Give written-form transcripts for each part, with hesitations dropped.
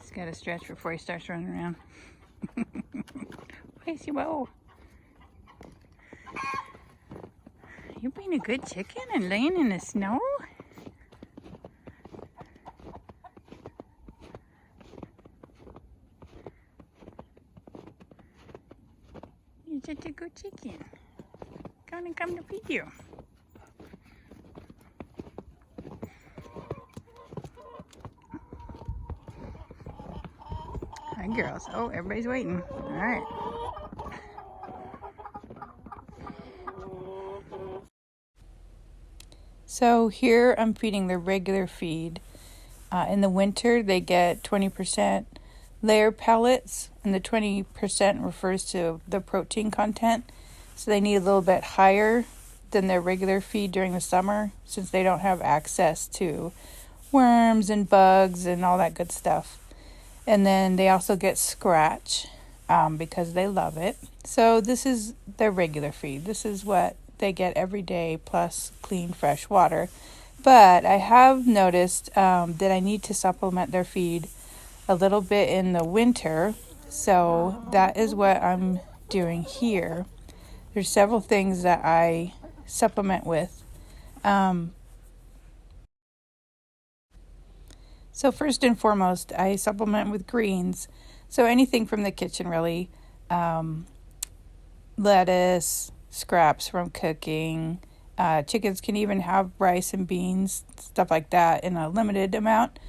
He's got to stretch before he starts running around. Where's your bow? You being a good chicken and laying in the snow? You're such a good chicken. Gonna come to feed you. Hi, girls. Oh, everybody's waiting. All right. So here I'm feeding their regular feed. In the winter, they get 20% layer pellets, and the 20% refers to the protein content. So they need a little bit higher than their regular feed during the summer, since they don't have access to worms and bugs and all that good stuff. And then they also get scratch because they love it. So this is their regular feed. This is what they get every day, plus clean, fresh water. But I have noticed that I need to supplement their feed a little bit in the winter. So that is what I'm doing here. There's several things that I supplement with. So first and foremost, I supplement with greens. So anything from the kitchen, really. Lettuce, scraps from cooking. Chickens can even have rice and beans, stuff like that, in a limited amount.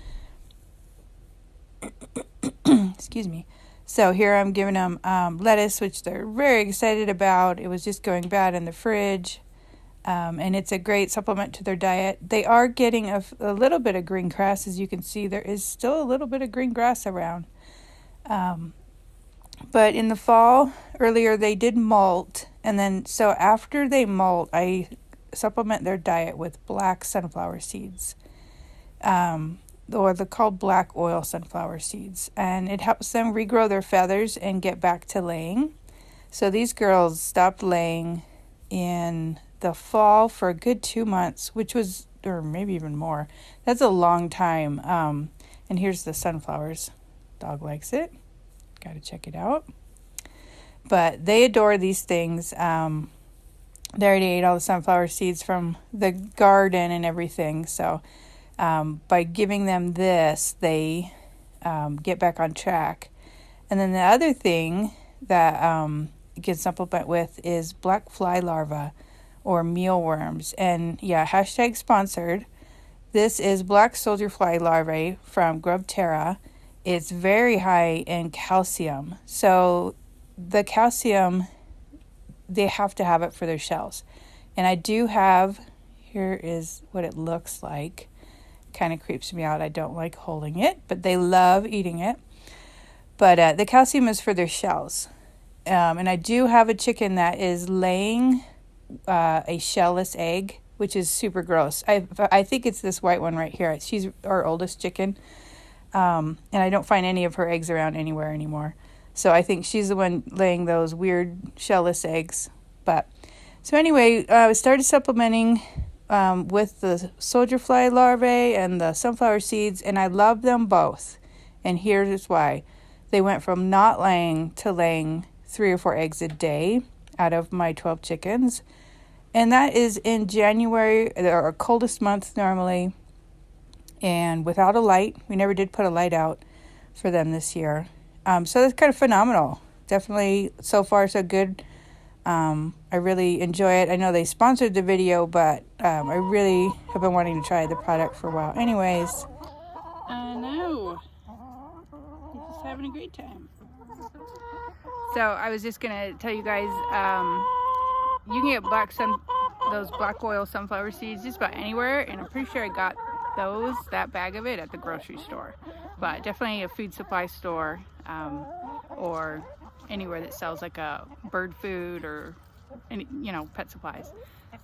Excuse me. So here I'm giving them lettuce, which they're very excited about. It was just going bad in the fridge. And it's a great supplement to their diet. They are getting a little bit of green grass. As you can see, there is still a little bit of green grass around. But in the fall, earlier, they did molt. And then, so after they molt, I supplement their diet with black sunflower seeds. Or they're called black oil sunflower seeds. And it helps them regrow their feathers and get back to laying. So these girls stopped laying in the fall for a good 2 months, which was, or maybe even more. That's a long time. And here's the sunflowers. Dog likes it. Got to check it out. But they adore these things. They already ate all the sunflower seeds from the garden and everything. So by giving them this, they get back on track. And then the other thing that you can supplement with is black fly larva or mealworms. And yeah, hashtag sponsored. This is black soldier fly larvae from Grub Terra. It's very high in calcium. So the calcium, they have to have it for their shells. And I do have, here is what it looks like. Kind of creeps me out. I don't like holding it, but they love eating it. But the calcium is for their shells. And I do have a chicken that is laying a shellless egg, which is super gross. I think it's this white one right here. She's our oldest chicken. And I don't find any of her eggs around anywhere anymore. So I think she's the one laying those weird shellless eggs. But so anyway, I started supplementing with the soldier fly larvae and the sunflower seeds, and I love them both. And here's why. They went from not laying to laying 3 or 4 eggs a day out of my 12 chickens. And that is in January, our coldest month normally, and without a light. We never did put a light out for them this year. So that's kind of phenomenal. Definitely, so far, so good. I really enjoy it. I know they sponsored the video, but I really have been wanting to try the product for a while. Anyways. I know. He's just having a great time. So I was just going to tell you guys, you can get those black oil sunflower seeds just about anywhere, and I'm pretty sure I got that bag of it at the grocery store. But definitely a food supply store, or anywhere that sells like a bird food or any, pet supplies.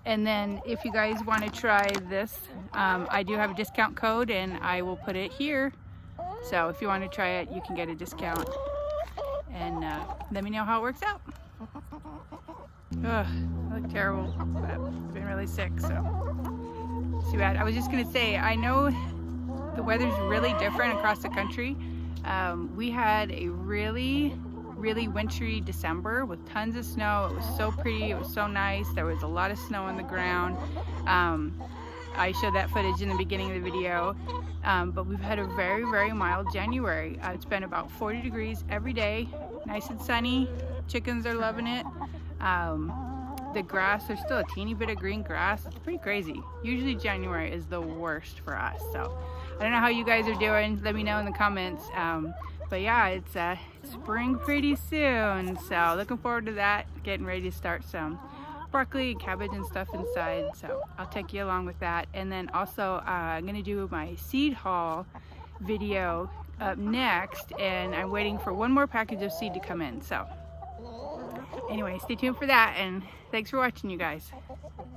And then if you guys want to try this, I do have a discount code and I will put it here. So if you want to try it, you can get a discount, and let me know how it works out. Ugh, I look terrible, but I've been really sick, so too bad. I was just gonna say, I know the weather's really different across the country, We had a really wintry December with tons of snow. It was so pretty, it was so nice. There was a lot of snow on the ground. I showed that footage in the beginning of the video. But we've had a very mild January. It's been about 40 degrees every day, nice and sunny. Chickens are loving it. The grass, there's still a teeny bit of green grass. It's pretty crazy. Usually January is the worst for us. So I don't know how you guys are doing. Let me know in the comments. But yeah, it's spring pretty soon. So looking forward to that. Getting ready to start some broccoli and cabbage and stuff inside. So I'll take you along with that. And then also I'm gonna do my seed haul video up next. And I'm waiting for one more package of seed to come in. So anyway, stay tuned for that, and thanks for watching, you guys.